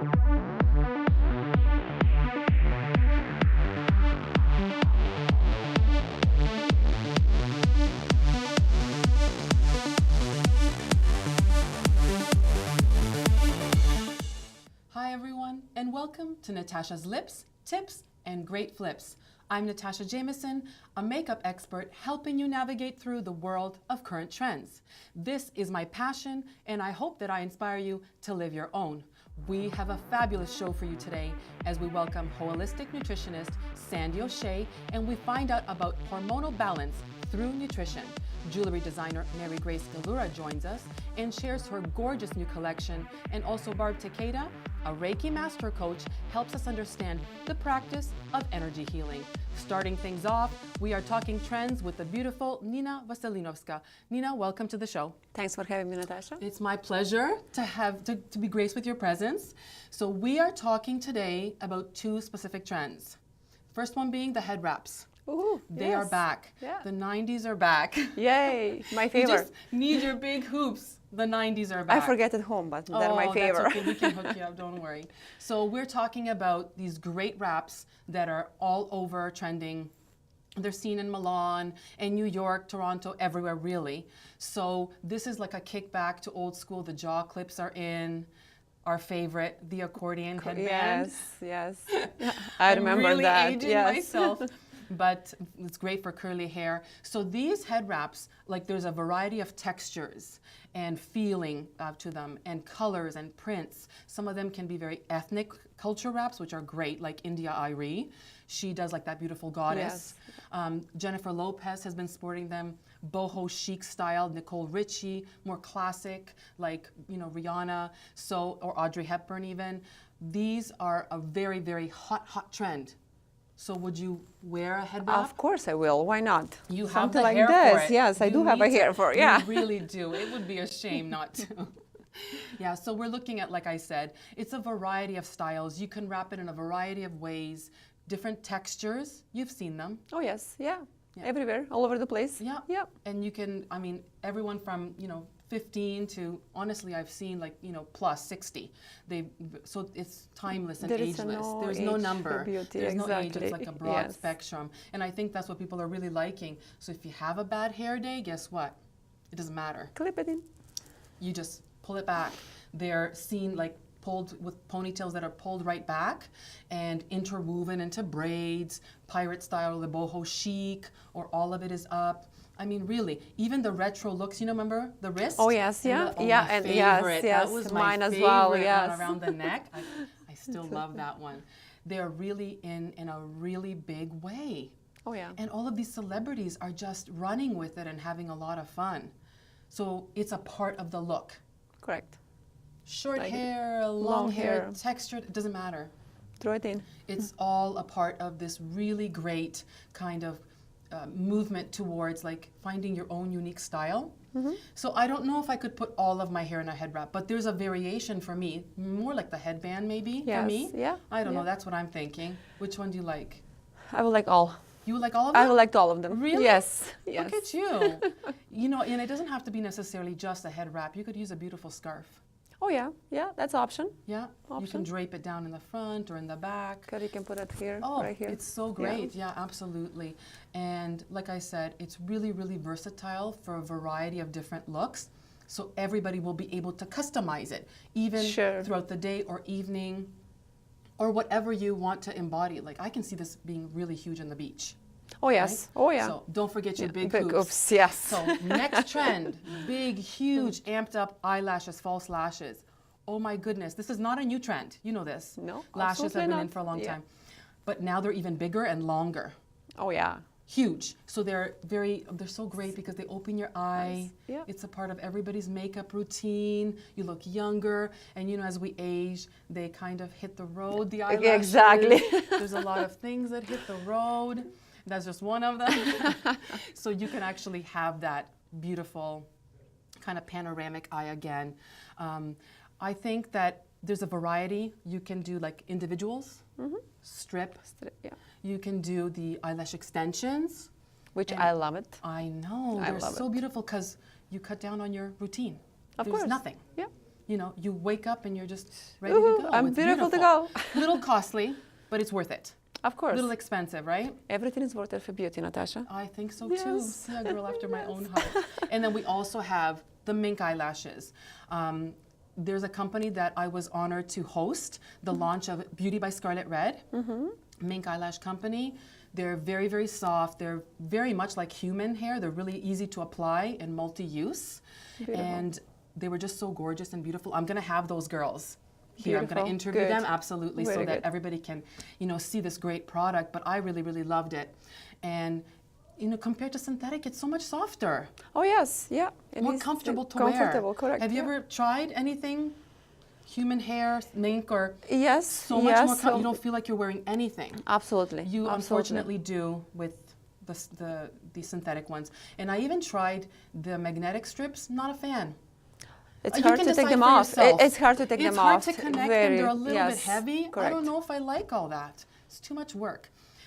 Hi everyone, and welcome to Natasha's Lips, Tips, and Great Flips. I'm Natasha Jamieson, a makeup expert helping you navigate through the world of current trends. This is my passion, and I hope that I inspire you to live your own. We have a fabulous show for you today as we welcome holistic nutritionist Sandy O'Shea, and we find out about hormonal balance through nutrition. Jewelry designer Marigrace Galura joins us and shares her gorgeous new collection, and also Barb Takeda, a Reiki master coach, helps us understand the practice of energy healing. Starting things off, we are talking trends with the beautiful Nina Veselinovska. Nina, welcome to the show. Thanks for having me, Natasha. It's my pleasure to be graced with your presence. So we are talking today about two specific trends. First one being the head wraps. Ooh, They are back. Yeah. The 90s are back. Yay, my You favorite. just need your big hoops. The 90s are back. I forget at home, but they're my favorite. That's okay. We can hook you up, don't worry. So we're talking about these great wraps that are all over trending. They're seen in Milan and New York, Toronto, everywhere really. So this is like a kickback to old school. The jaw clips are in. Our favorite, the accordion headband. Yes. I remember I'm really that. aging Yes. myself. But it's great for curly hair. So these head wraps, like there's a variety of textures and feeling to them, and colors and prints. Some of them can be very ethnic culture wraps, which are great, like India Irie. She does like that beautiful goddess. Jennifer Lopez has been sporting them. Boho chic style, Nicole Richie, more classic, like Rihanna, or Audrey Hepburn even. These are a very, very hot trend. So would you wear a head wrap? Of course I will. Why not? You have Something the like hair this. for it. Yes, I You do have a need hair for it. Yeah. You really do. It would be a shame not to. Yeah, so we're looking at, like I said, it's a variety of styles. You can wrap it in a variety of ways, different textures. You've seen them. Oh yes, yeah. Everywhere, all over the place. Yeah. Yeah. And you can, everyone from, 15 to, honestly, I've seen plus 60. So it's timeless and There is ageless. no There's no age number. for beauty, There's no age. exactly. It's like a broad Yes. spectrum. And I think that's what people are really liking. So if you have a bad hair day, guess what? It doesn't matter. Clip it in. You just pull it back. They're seen like pulled with ponytails that are pulled right back and interwoven into braids, pirate style, the boho chic, or all of it is up. Really, even the retro looks, remember the wrist? Oh yes, yeah. My and favorite. yes, That was mine my as favorite well, one yes. around the neck. I still love that one. They're really in a really big way. Oh yeah. And all of these celebrities are just running with it and having a lot of fun. So it's a part of the look. Correct. Short Like hair, long hair, textured, it doesn't matter. Throw it in. It's all a part of this really great kind of movement towards like finding your own unique style. So I don't know if I could put all of my hair in a head wrap, but there's a variation for me, more like the headband maybe for Yes, me. yeah, I don't know, yeah. that's what I'm thinking. Which one do you like? I would like all. You would like all of them? I would like all of them. Really? Yes. Yes. Look at you. And it doesn't have to be necessarily just a head wrap. You could use a beautiful scarf. Oh yeah, that's option. Yeah, you can Option. drape it down in the front or in the back. You can put it here, Oh, right here. it's so great. Yeah, absolutely. And like I said, it's really, really versatile for a variety of different looks. So everybody will be able to customize it, even Sure. throughout the day or evening, or whatever you want to embody. Like I can see this being really huge on the beach. Oh yes. Right? Oh yeah. So don't forget your big Big hoops. hoops, yes. So next trend, big, huge, amped up eyelashes, false lashes. Oh my goodness, this is not a new trend. You know this. No, Lashes have absolutely been in not. for a long Yeah. time. But now they're even bigger and longer. Oh yeah. Huge. So they're so great because they open your eye. Yes. Yeah. It's a part of everybody's makeup routine. You look younger, and as we age, they kind of hit the road, the eyelashes. Exactly. There's a lot of things that hit the road. That's just one of them. So you can actually have that beautiful kind of panoramic eye again. I think that there's a variety. You can do like individuals, strip. Yeah. You can do the eyelash extensions. Which And I love it. I know. I They're love so it. beautiful because you cut down on your routine. Of There's course. nothing. Yeah. you know, you wake up and you're just ready to go. I'm It's beautiful to go. Little costly, but it's worth it. Of course. A little expensive, right? Everything is worth it for beauty, Natasha. I think so Yes. too. See, a girl after my own heart. And then we also have the mink eyelashes. There's a company that I was honored to host the launch of Beauty by Scarlet Red, mink eyelash company. They're very, very soft. They're very much like human hair. They're really easy to apply and multi-use. Beautiful. And they were just so gorgeous and beautiful. I'm gonna have those girls here. I'm Beautiful. gonna interview Good. them, absolutely, so Very that good. everybody can, you know, see this great product. But I really, really loved it. And, you know, compared to synthetic, it's so much softer. Oh yes, yeah. It More is comfortable to comfortable, wear. correct. Have you yeah. ever tried anything? Human hair, mink, or Yes, so much yes. more you don't feel like you're wearing anything. Absolutely. You absolutely. unfortunately do with the synthetic ones. And I even tried the magnetic strips, not a fan. It's You hard can to take decide them for off. yourself. It's hard to take them off. It's hard to connect Very, them. They're a little bit yes, heavy. I correct. don't know if I like all that. It's too much work.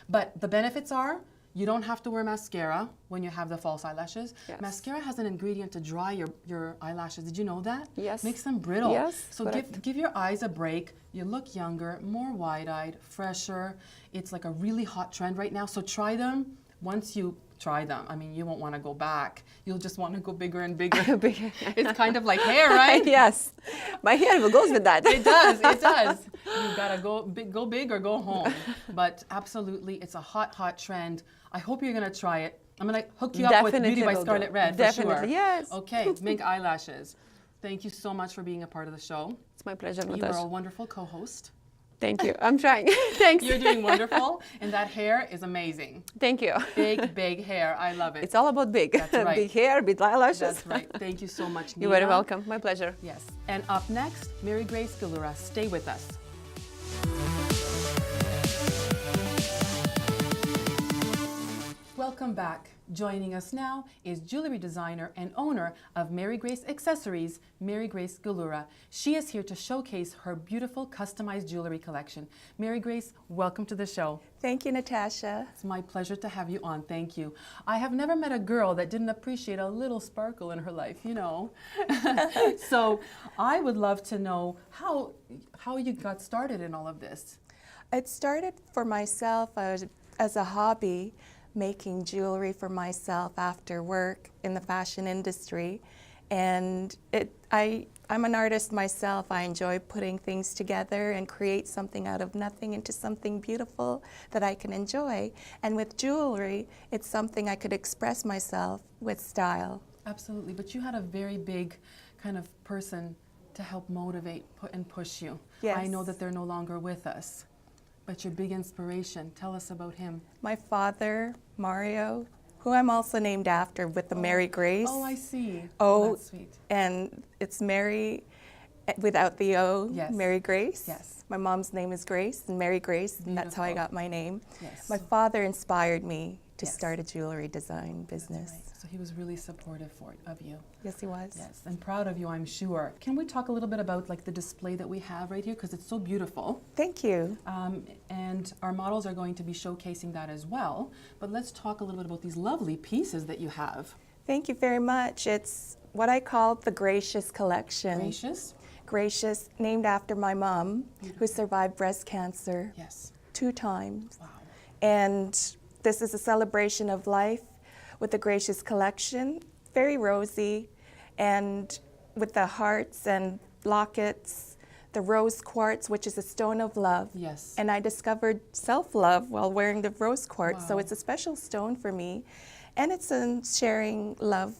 But the benefits are you don't have to wear mascara when you have the false eyelashes. Yes. Mascara has an ingredient to dry your eyelashes. Did you know that? Yes. Makes them brittle. Yes, So correct. give your eyes a break. You look younger, more wide-eyed, fresher. It's like a really hot trend right now. So try them. Once you try them, I mean, you won't want to go back. You'll just want to go bigger and bigger. It's kind of like hair, right? Yes. My hair goes with that. It does, it does. You gotta go big or go home. But absolutely, it's a hot, hot trend. I hope you're gonna try it. I'm gonna hook you up with Definitely Beauty by will do. Scarlet Red, Definitely, for sure. yes. Okay, mink eyelashes. Thank you so much for being a part of the show. It's my pleasure, You Natasha. are a wonderful co-host. Thank you. I'm trying. Thanks. You're doing wonderful, and that hair is amazing. Thank you. Big, big hair. I love it. It's all about big. That's right. Big hair, big eyelashes. That's right. Thank you so much, Nina. You're very welcome. My pleasure. Yes. And up next, Marigrace Galura. Stay with us. Welcome back. Joining us now is jewelry designer and owner of Marigrace Accessories, Marigrace Galura. She is here to showcase her beautiful customized jewelry collection. Marigrace, welcome to the show. Thank you, Natasha. It's my pleasure to have you on. Thank you. I have never met a girl that didn't appreciate a little sparkle in her life, you know. So I would love to know how you got started in all of this. It started for myself as a hobby, making jewelry for myself after work in the fashion industry. And I'm an artist myself. I enjoy putting things together and create something out of nothing into something beautiful that I can enjoy. And with jewelry, it's something I could express myself with style. Absolutely, but you had a very big kind of person to help motivate and push you. Yes. I know that they're no longer with us, but your big inspiration, tell us about him. My father, Mario, who I'm also named after with the Marigrace. Oh, I see. Oh, that's sweet. And it's Mary without the O, Yes. Marigrace. Yes. My mom's name is Grace, and Marigrace, and that's how I Beautiful. got my name. Yes. My father inspired me to Yes. start a jewelry design business. Right. So he was really supportive of you. Yes, he was. Yes, and proud of you, I'm sure. Can we talk a little bit about like the display that we have right here, because it's so beautiful. Thank you. And our models are going to be showcasing that as well. But let's talk a little bit about these lovely pieces that you have. Thank you very much. It's what I call the Gracious Collection. Gracious? Gracious, named after my mom, who survived breast cancer Yes. 2 times. Wow. And this is a celebration of life with the Gracious Collection, very rosy, and with the hearts and lockets, the rose quartz, which is a stone of love. Yes. And I discovered self-love while wearing the rose quartz, so Wow. it's a special stone for me. And it's in sharing love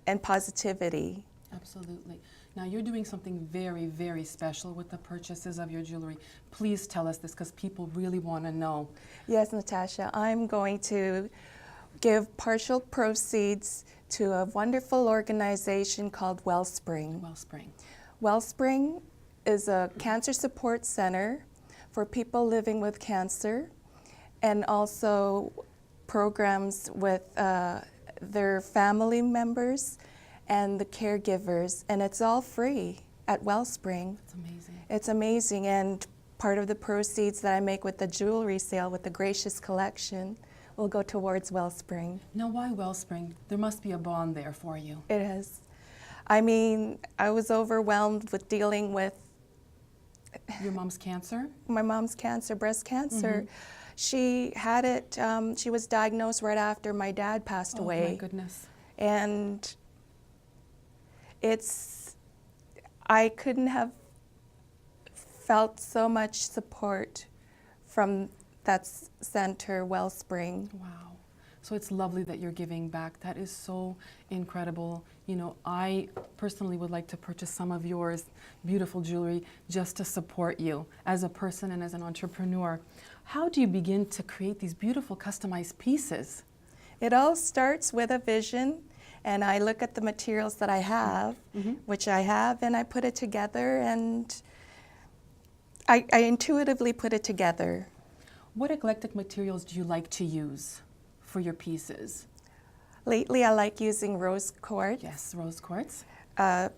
and positivity. Absolutely. Now you're doing something very, very special with the purchases of your jewelry. Please tell us this, because people really want to know. Yes, Natasha, I'm going to give partial proceeds to a wonderful organization called Wellspring. Wellspring. Wellspring is a cancer support center for people living with cancer, and also programs with their family members and the caregivers, and it's all free at Wellspring. It's amazing. It's amazing, and part of the proceeds that I make with the jewelry sale with the Gracious Collection will go towards Wellspring. Now why Wellspring? There must be a bond there for you. It is. I mean, I was overwhelmed with dealing with Your mom's cancer? my mom's cancer, breast cancer. She had it, she was diagnosed right after my dad passed Oh away. my goodness. And I couldn't have felt so much support from that center, Wellspring. Wow. So it's lovely that you're giving back. That is so incredible. You know, I personally would like to purchase some of yours beautiful jewelry just to support you as a person and as an entrepreneur. How do you begin to create these beautiful customized pieces? It all starts with a vision, and I look at the materials that I have, which I have, and I put it together, and I intuitively put it together. What eclectic materials do you like to use for your pieces? Lately, I like using rose quartz. Yes, rose quartz. And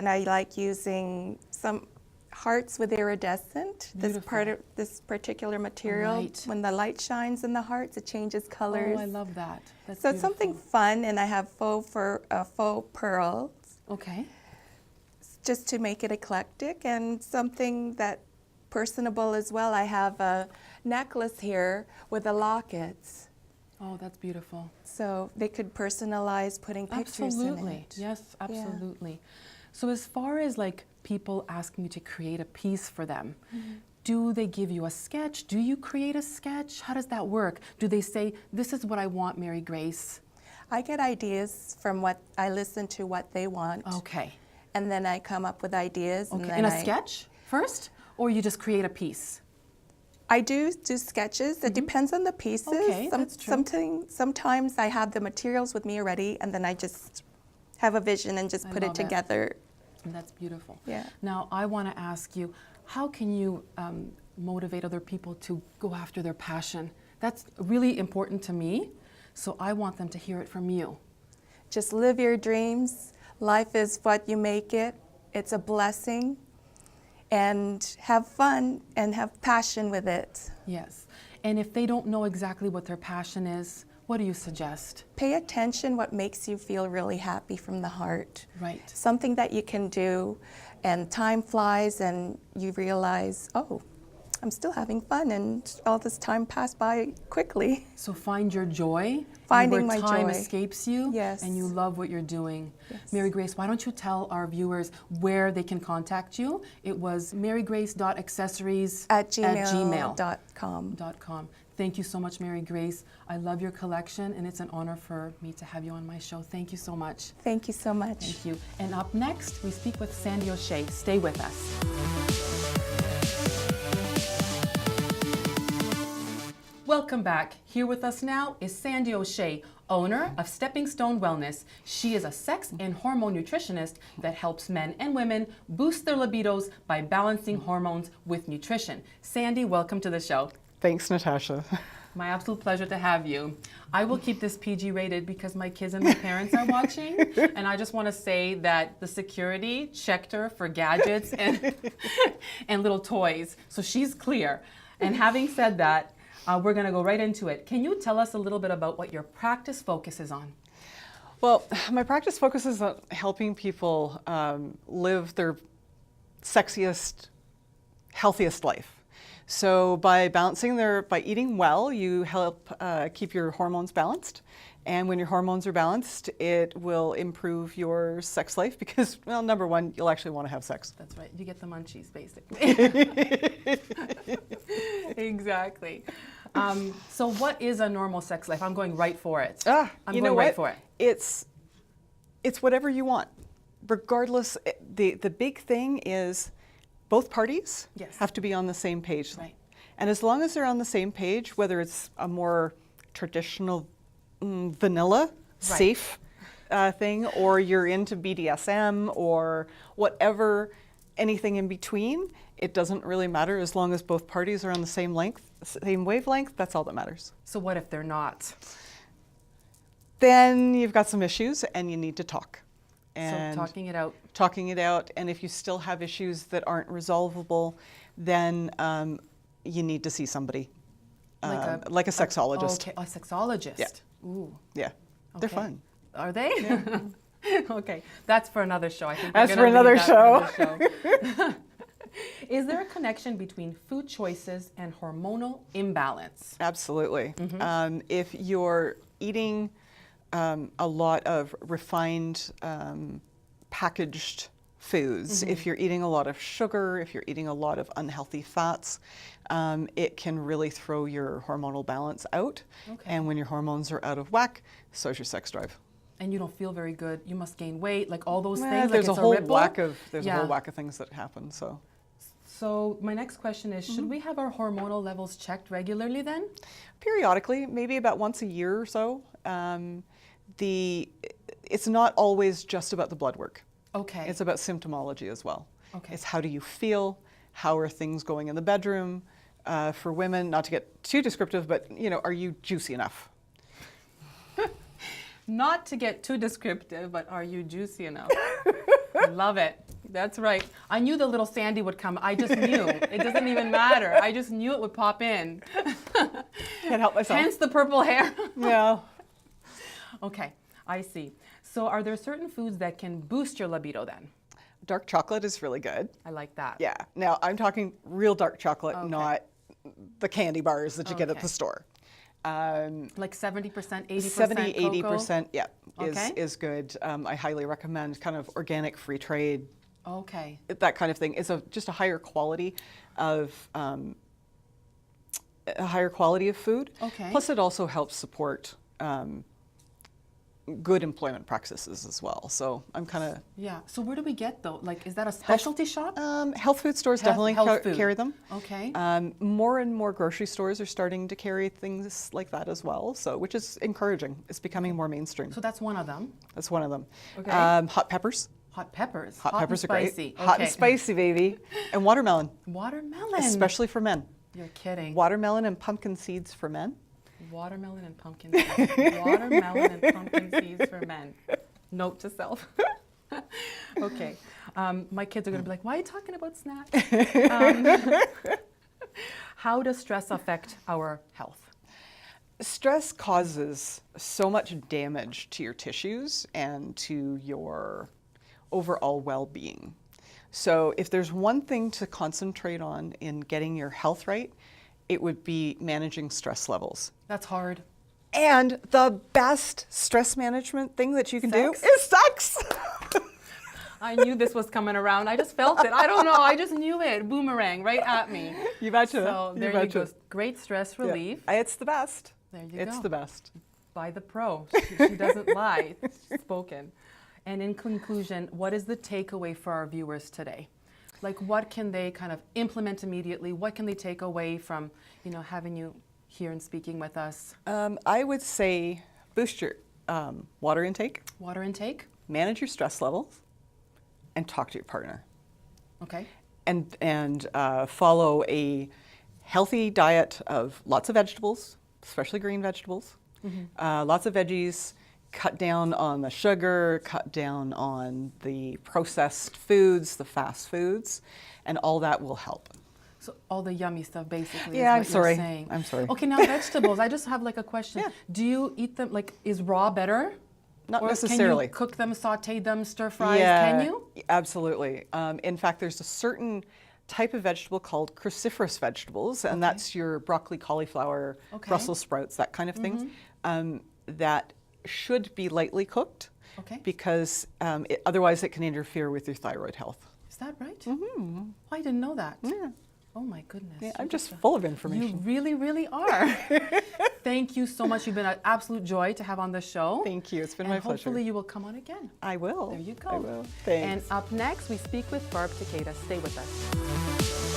I like using some hearts with iridescent. Beautiful. This particular material, Right. when the light shines in the hearts, it changes colors. Oh, I love that. That's So it's something beautiful. fun, and I have faux pearls, Okay. just to make it eclectic, and something that personable as well. I have a necklace here with the lockets, Oh, that's beautiful. so they could personalize putting pictures Absolutely. in it. Yes, absolutely. So as far as like people asking you to create a piece for them, do they give you a sketch? Do you create a sketch? How does that work? Do they say, this is what I want, Mary Grace? I get ideas from what I listen to, what they want, Okay. and then I come up with ideas. And Okay. then In a sketch first, or you just create a piece? I do sketches. It depends on the pieces. Okay, that's true. Sometimes I have the materials with me already, and then I just have a vision and just I put love it it. together. And that's beautiful. Yeah. Now, I want to ask you, how can you motivate other people to go after their passion? That's really important to me, so I want them to hear it from you. Just live your dreams. Life is what you make it. It's a blessing. And have fun and have passion with it. Yes. And if they don't know exactly what their passion is, what do you suggest? Pay attention what makes you feel really happy from the heart. Right. Something that you can do, and time flies and you realize, oh, I'm still having fun, and all this time passed by quickly. So find your joy. Finding where my time joy. escapes you. Yes. And you love what you're doing. Yes. Mary Grace, why don't you tell our viewers where they can contact you? It was marygrace.accessories At gmail.com. .com. Thank you so much, Mary Grace. I love your collection, and it's an honor for me to have you on my show. Thank you so much. Thank you so much. Thank you. And up next, we speak with Sandy O'Shea. Stay with us. Welcome back. Here with us now is Sandy O'Shea, owner of Stepping Stone Wellness. She is a sex and hormone nutritionist that helps men and women boost their libidos by balancing hormones with nutrition. Sandy, welcome to the show. Thanks, Natasha. My absolute pleasure to have you. I will keep this PG rated because my kids and my parents are watching, and I just want to say that the security checked her for gadgets and, and little toys, so she's clear. And having said that, we're going to go right into it. Can you tell us a little bit about what your practice focuses on? Well, my practice focuses on helping people live their sexiest, healthiest life. So by eating well, you help keep your hormones balanced. And when your hormones are balanced, it will improve your sex life because, well, number one, you'll actually want to have sex. That's right. You get the munchies, basically. Exactly. So what is a normal sex life? I'm going right for it. I'm you going know right what? for it. It's whatever you want. Regardless, the big thing is both parties Yes. have to be on the same page. Right. And as long as they're on the same page, whether it's a more traditional vanilla, safe thing, or you're into BDSM or whatever, anything in between, it doesn't really matter as long as both parties are on the same wavelength, that's all that matters. So what if they're not? Then you've got some issues and you need to talk. And So talking it out. talking it out, and if you still have issues that aren't resolvable, then you need to see somebody, like a sexologist. Okay, a sexologist. Yeah. Ooh. Yeah, they're Okay. fun. Are they? Okay, that's for another show. I think That's we're for gonna another leave that for another show. Is there a connection between food choices and hormonal imbalance? Absolutely. If you're eating a lot of refined, packaged foods, if you're eating a lot of sugar, if you're eating a lot of unhealthy fats, it can really throw your hormonal balance out. Okay. And when your hormones are out of whack, so is your sex drive. And you don't feel very good. You must gain weight, like all those Well, things. there's like a whole ripple. whack of a Yeah. whole whack of things that happen. So my next question is, should we have our hormonal levels checked regularly then? Periodically, maybe about once a year or so. It's not always just about the blood work. Okay. It's about symptomology as well. Okay. It's how do you feel? How are things going in the bedroom? For women, not to get too descriptive, but are you juicy enough? Not to get too descriptive, but are you juicy enough? Love it. That's right. I knew the little Sandy would come. I just knew. It doesn't even matter. I just knew it would pop in. Can't help myself. Hence the purple hair. Yeah. Okay, I see. So are there certain foods that can boost your libido then? Dark chocolate is really good. I like that. Yeah. Now, I'm talking real dark chocolate, Okay. not the candy bars that you get at Okay. the store. Like 70%, 80% 70, cocoa? 80%, yeah, Okay. is good. I highly recommend kind of organic free trade, Okay. that kind of thing. It's just a higher quality of food. Okay. Plus, it also helps support good employment practices as well. So I'm kind of Yeah. So where do we get though? Like, is that a specialty shop? health food stores definitely health food. carry them. Okay. More and more grocery stores are starting to carry things like that as well. So which is encouraging. It's becoming more mainstream. So that's one of them. That's one of them. Okay. Hot peppers. Hot peppers. Hot peppers and are spicy. great. Hot and Okay. spicy, baby. And watermelon, Watermelon. especially for men. You're kidding. Watermelon and pumpkin seeds for men. Watermelon and pumpkin seeds. Watermelon and pumpkin seeds for men. Note to self. Okay. My kids are going to be like, why are you talking about snacks? How does stress affect our health? Stress causes so much damage to your tissues and to your overall well-being. So if there's one thing to concentrate on in getting your health right, it would be managing stress levels. That's hard. And the best stress management thing that you can do Sex? is sex. I knew this was coming around. I just felt it. I don't know. I just knew it. Boomerang right at me. You betcha. So there you go. Great stress relief. Yeah. It's the best. There you It's go. the best. By the pro. She doesn't lie. It's spoken. And in conclusion, what is the takeaway for our viewers today? Like, what can they kind of implement immediately? What can they take away from, having you here and speaking with us? I would say boost your water intake, Water intake. manage your stress levels, and talk to your partner. Okay. And follow a healthy diet of lots of vegetables, especially green vegetables, lots of veggies, cut down on the sugar, cut down on the processed foods, the fast foods, and all that will help. So all the yummy stuff, basically. Yeah, is I'm what you're sorry. saying. I'm sorry. Okay, now vegetables. I just have like a question. Yeah. Do you eat them, like, is raw better? Not Or necessarily. Can you cook them, saute them, stir fries? Yeah, Can you? Absolutely. In fact, there's a certain type of vegetable called cruciferous vegetables, and that's your broccoli, cauliflower, Okay. Brussels sprouts, that kind of thing, that should be lightly cooked Okay. because otherwise it can interfere with your thyroid health. Is that right? Mm-hmm. I didn't know that. Yeah. Oh my goodness. Yeah, You're I'm just full of information. You really, really are. Thank you so much. You've been an absolute joy to have on the show. Thank you. It's been and my pleasure. hopefully you will come on again. I will. There you go. I will. Thanks. And up next, we speak with Barb Takeda. Stay with us.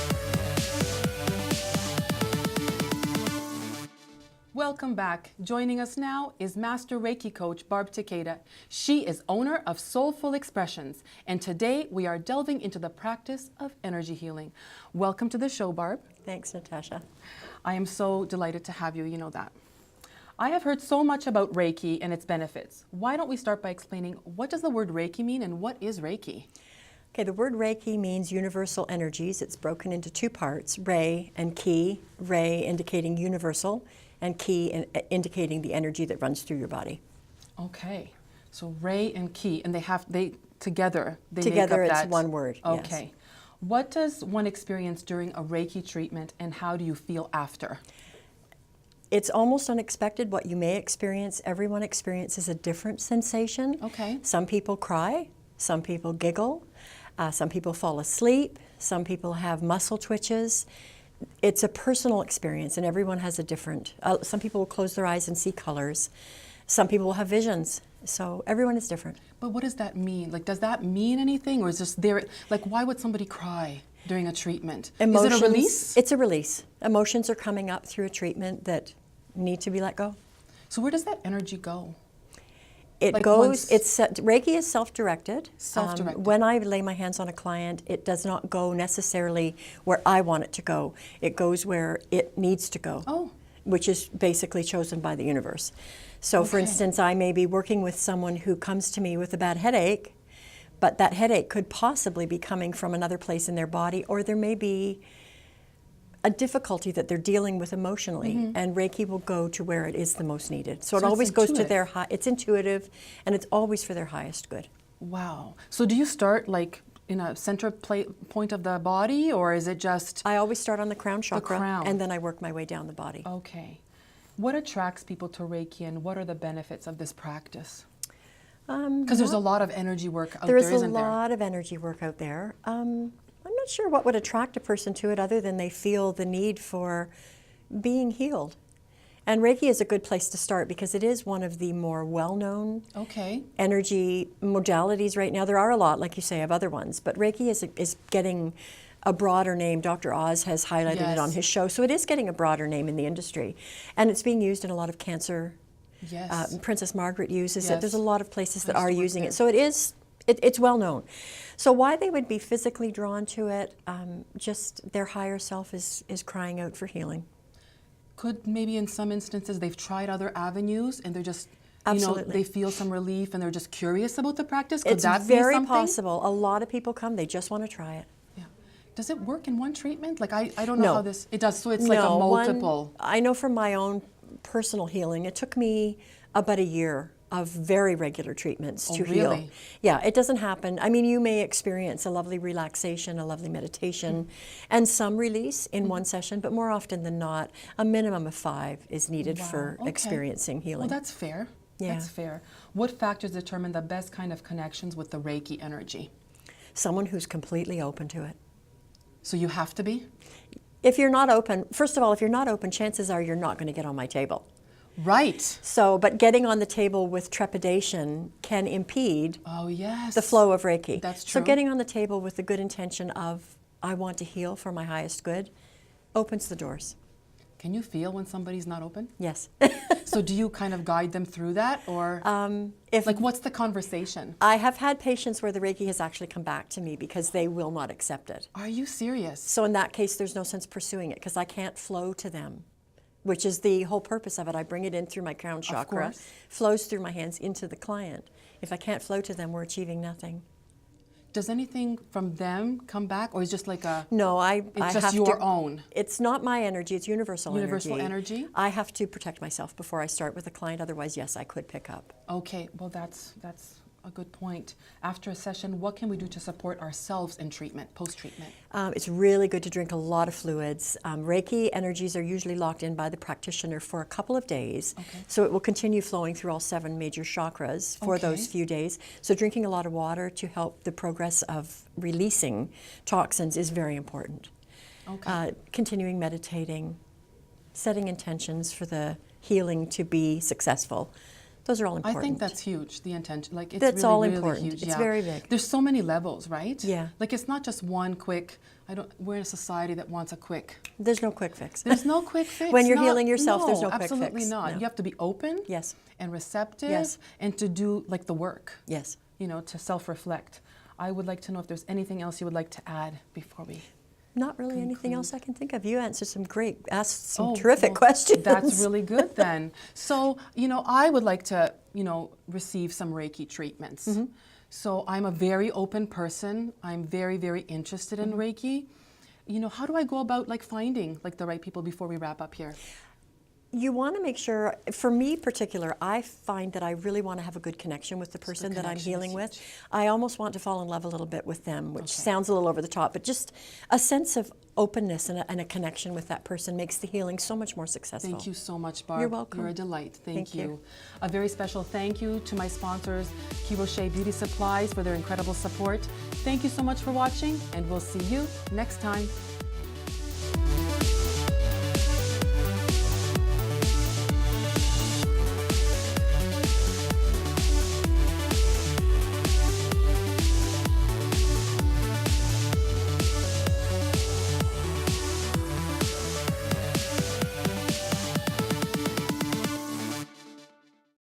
Welcome back. Joining us now is Master Reiki coach Barb Takeda. She is owner of Soulful Expressions, and today we are delving into the practice of energy healing. Welcome to the show, Barb. Thanks, Natasha. I am so delighted to have you, you know that. I have heard so much about Reiki and its benefits. Why don't we start by explaining what does the word Reiki mean and what is Reiki? Okay, the word Reiki means universal energies. It's broken into two parts, Rei and Ki. Rei indicating universal, and Ki indicating the energy that runs through your body. Okay. So Ray and Ki, and they together Together make up it's that. one word, yes. Okay. What does one experience during a Reiki treatment, and how do you feel after? It's almost unexpected what you may experience. Everyone experiences a different sensation. Okay. Some people cry, some people giggle, some people fall asleep, some people have muscle twitches. It's a personal experience, and everyone has a different. Some people will close their eyes and see colors. Some people will have visions. So everyone is different. But what does that mean? Like, does that mean anything, or is just there? Like, why would somebody cry during a treatment? Emotions, is it a release? It's a release. Emotions are coming up through a treatment that need to be let go. So where does that energy go? It Like goes, once- Reiki is self-directed. Self-directed. When I lay my hands on a client, it does not go necessarily where I want it to go. It goes where it needs to go, Oh. which is basically chosen by the universe. So for Okay. instance, I may be working with someone who comes to me with a bad headache, but that headache could possibly be coming from another place in their body, or there may be a difficulty that they're dealing with emotionally, and Reiki will go to where it is the most needed. So it So it's always goes to intuitive. their high, it's intuitive, and it's always for their highest good. Wow. So do you start like in a center point of the body, or is it just I always start on the crown chakra, crown. and then I work my way down the body. okay? What attracts people to Reiki, and what are the benefits of this practice? Because there's a lot of energy work out there, There's a isn't there? lot of energy work out there. I'm not sure what would attract a person to it other than they feel the need for being healed. And Reiki is a good place to start because it is one of the more well-known Okay. energy modalities right now. There are a lot, like you say, of other ones, but Reiki is getting a broader name. Dr. Oz has highlighted it on Yes. his show, so it is getting a broader name in the industry. And it's being used in a lot of cancer. Yes. Princess Margaret uses it. Yes. There's a lot of places that I used are to work using there. it. So it's well known. So why they would be physically drawn to it, just their higher self is crying out for healing. Could maybe in some instances they've tried other avenues and they're just, you know, Absolutely. they feel some relief and they're just curious about the practice? Could It's that very be something? possible. A lot of people come, they just want to try it. Yeah. Does it work in one treatment? Like I don't know No. how this, it does, so it's like a No, multiple. I know from my own personal healing, it took me about a year of very regular treatments Oh, to heal. really? Yeah, it doesn't happen. I mean, you may experience a lovely relaxation, a lovely meditation, and some release in one session, but more often than not, a minimum of 5 is needed for Okay. experiencing healing. Well, that's fair. Yeah. That's fair. What factors determine the best kind of connections with the Reiki energy? Someone who's completely open to it. So you have to be? If you're not open, first of all, if you're not open, chances are you're not going to get on my table. Right. So, but getting on the table with trepidation can impede Oh, yes. the flow of Reiki. That's So true. getting on the table with the good intention of, I want to heal for my highest good, opens the doors. Can you feel when somebody's not open? Yes. So do you kind of guide them through that, or If like what's the conversation? I have had patients where the Reiki has actually come back to me because they will not accept it. Are you serious? So in that case, there's no sense pursuing it because I can't flow to them, which is the whole purpose of it. I bring it in through my crown chakra, course. flows through my hands into the client. If I can't flow to them, we're achieving nothing. Does anything from them come back, or is it just like a? No, I It's just have your to, own. It's not my energy, it's universal energy. Universal energy? I have to protect myself before I start with a client, otherwise, yes, I could pick up. Okay, well that's a good point. After a session, what can we do to support ourselves in treatment, post-treatment? It's really good to drink a lot of fluids. Reiki energies are usually locked in by the practitioner for a couple of days. Okay. So it will continue flowing through all 7 major chakras for those Okay. few days. So drinking a lot of water to help the progress of releasing toxins is very important. Okay. Continuing meditating, setting intentions for the healing to be successful. Those are all important. I think that's huge, the intention. Like it's That's really, all really important. huge. It's Yeah. very big. There's so many levels, right? Yeah. Like it's not just one quick, we're in a society that wants a quick. There's no quick fix. There's no quick fix. When you're Not- healing yourself, there's no quick absolutely fix. not. No. You have to be open Yes. and receptive Yes. and to do like the work, Yes. you know, to self-reflect. I would like to know if there's anything else you would like to add before we. Not really anything Conclude. else I can think of. You answered asked some Oh, terrific well, questions. That's really good then. So, you know, I would like to, you know, receive some Reiki treatments. Mm-hmm. So I'm a very open person. I'm very, very interested in Reiki. You know, how do I go about like finding like the right people before we wrap up here? you want to make sure, for me particular, I find that I really want to have a good connection with the person that I'm connection healing is with. huge. I almost want to fall in love a little bit with them, which sounds a little over the top, but just a sense of openness and a connection with that person makes the healing so much more successful. Thank you so much, Barb. You're welcome. You're a delight. Thank Thank you. you. A very special thank you to my sponsors, Kiboshe Beauty Supplies, for their incredible support. Thank you so much for watching, and we'll see you next time.